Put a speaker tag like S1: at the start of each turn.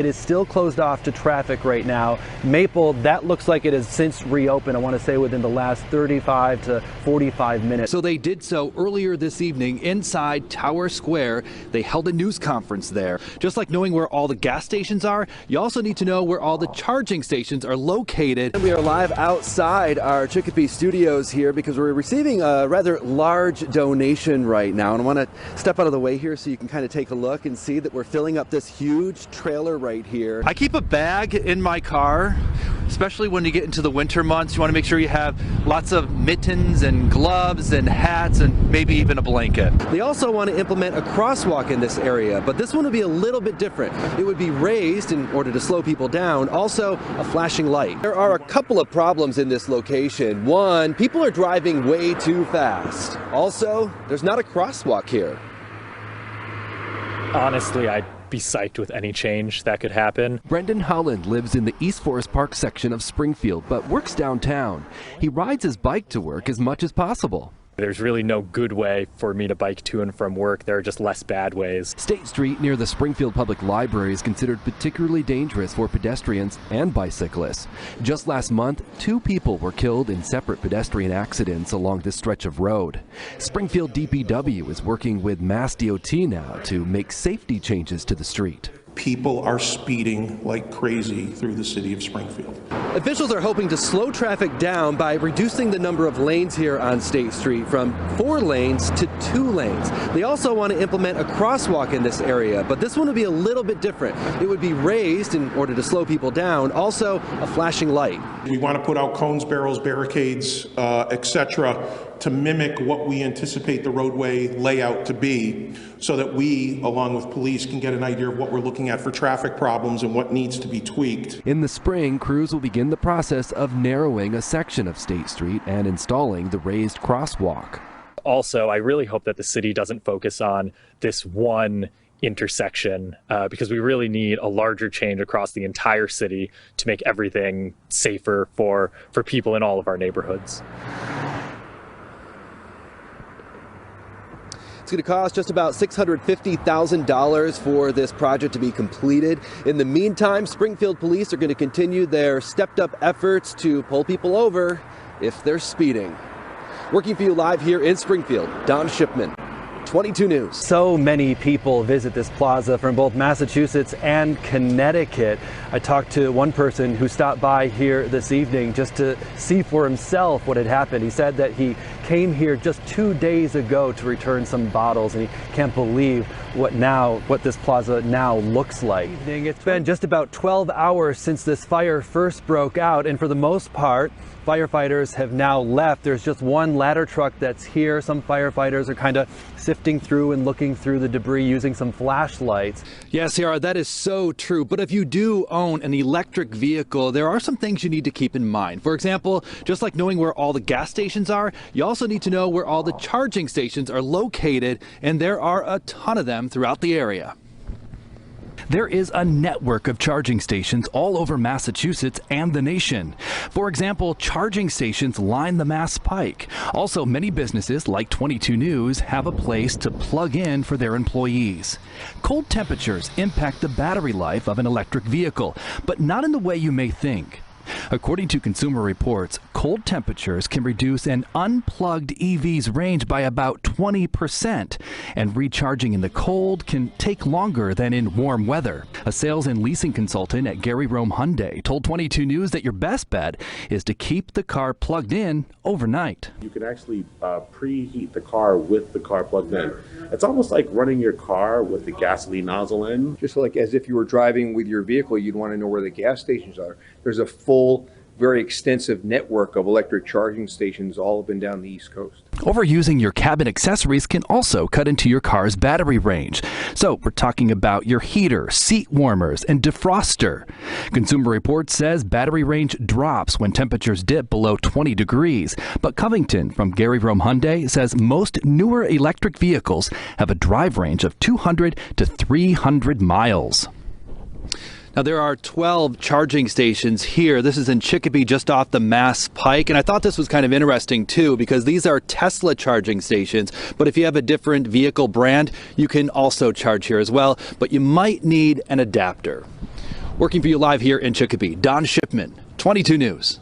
S1: It is still closed off to traffic right now. Maple, that looks like it has since reopened, I want to say within the last 35 to 45 minutes.
S2: So they did so earlier this evening inside Tower Square. They held a news conference there. Just like knowing where all the gas stations are, you also need to know where all the charging stations are located.
S3: We are live outside our Chicopee studios here because we're receiving a rather large donation right now. And I want to step out of the way here so you can kind of take a look and see that we're filling up this huge trailer right here.
S2: I keep a bag in my car, especially when you get into the winter months. You want to make sure you have lots of mittens and gloves and hats and maybe even a blanket.
S3: They also want to implement a crosswalk in this area, but this one would be a little bit different. It would be raised in order to slow people down, also a flashing light. There are a couple of problems in this location. One, people are driving way too fast. Also, there's not a crosswalk here.
S4: Honestly, I'd be psyched with any change that could happen.
S5: Brendan Holland lives in the East Forest Park section of Springfield, but works downtown. He rides his bike to work as much as possible.
S4: There's really no good way for me to bike to and from work. There are just less bad ways.
S5: State Street near the Springfield Public Library is considered particularly dangerous for pedestrians and bicyclists. Just last month, 2 people were killed in separate pedestrian accidents along this stretch of road. Springfield DPW is working with Mass DOT now to make safety changes to the street.
S6: People are speeding like crazy through the city of Springfield.
S3: Officials are hoping to slow traffic down by reducing the number of lanes here on State Street from 4 lanes to 2 lanes. They also want to implement a crosswalk in this area, but this one would be a little bit different. It would be raised in order to slow people down, also a flashing light.
S6: We want to put out cones, barrels, barricades, etc., to mimic what we anticipate the roadway layout to be, so that we, along with police, can get an idea of what we're looking at for traffic problems and what needs to be tweaked.
S5: In the spring, crews will begin the process of narrowing a section of State Street and installing the raised crosswalk.
S4: Also, I really hope that the city doesn't focus on this one intersection because we really need a larger change across the entire city to make everything safer for people in all of our neighborhoods.
S3: It's going to cost just about $650,000 for this project to be completed. In the meantime, Springfield police are going to continue their stepped-up efforts to pull people over if they're speeding. Working for you live here in Springfield, Don Shipman, 22 News.
S1: So many people visit this plaza from both Massachusetts and Connecticut. I talked to one person who stopped by here this evening just to see for himself what had happened. He said that he came here just 2 days ago to return some bottles, and he can't believe what this plaza now looks like. It's been just about 12 hours since this fire first broke out, and for the most part, firefighters have now left. There's just one ladder truck that's here. Some firefighters are kind of sifting through and looking through the debris using some flashlights.
S2: Yes, Ciara, that is so true. But if you do own an electric vehicle, there are some things you need to keep in mind. For example, just like knowing where all the gas stations are, you also need to know where all the charging stations are located, and there are a ton of them throughout the area.
S5: There is a network of charging stations all over Massachusetts and the nation. For example, charging stations line the Mass Pike. Also, many businesses like 22 News have a place to plug in for their employees. Cold temperatures impact the battery life of an electric vehicle, but not in the way you may think. According to Consumer Reports, cold temperatures can reduce an unplugged EV's range by about 20%, and recharging in the cold can take longer than in warm weather. A sales and leasing consultant at Gary Rome Hyundai told 22 News that your best bet is to keep the car plugged in overnight.
S7: You can actually preheat the car with the car plugged in. It's almost like running your car with the gasoline nozzle in.
S8: Just like as if you were driving with your vehicle, you'd want to know where the gas stations are. There's a full, very extensive network of electric charging stations all up and down the East Coast.
S5: Overusing your cabin accessories can also cut into your car's battery range. So we're talking about your heater, seat warmers, and defroster. Consumer Reports says battery range drops when temperatures dip below 20 degrees. But Covington from Gary Rome Hyundai says most newer electric vehicles have a drive range of 200 to 300 miles.
S2: Now, there are 12 charging stations here. This is in Chicopee, just off the Mass Pike. And I thought this was kind of interesting, too, because these are Tesla charging stations. But if you have a different vehicle brand, you can also charge here as well. But you might need an adapter. Working for you live here in Chicopee, Don Shipman, 22 News.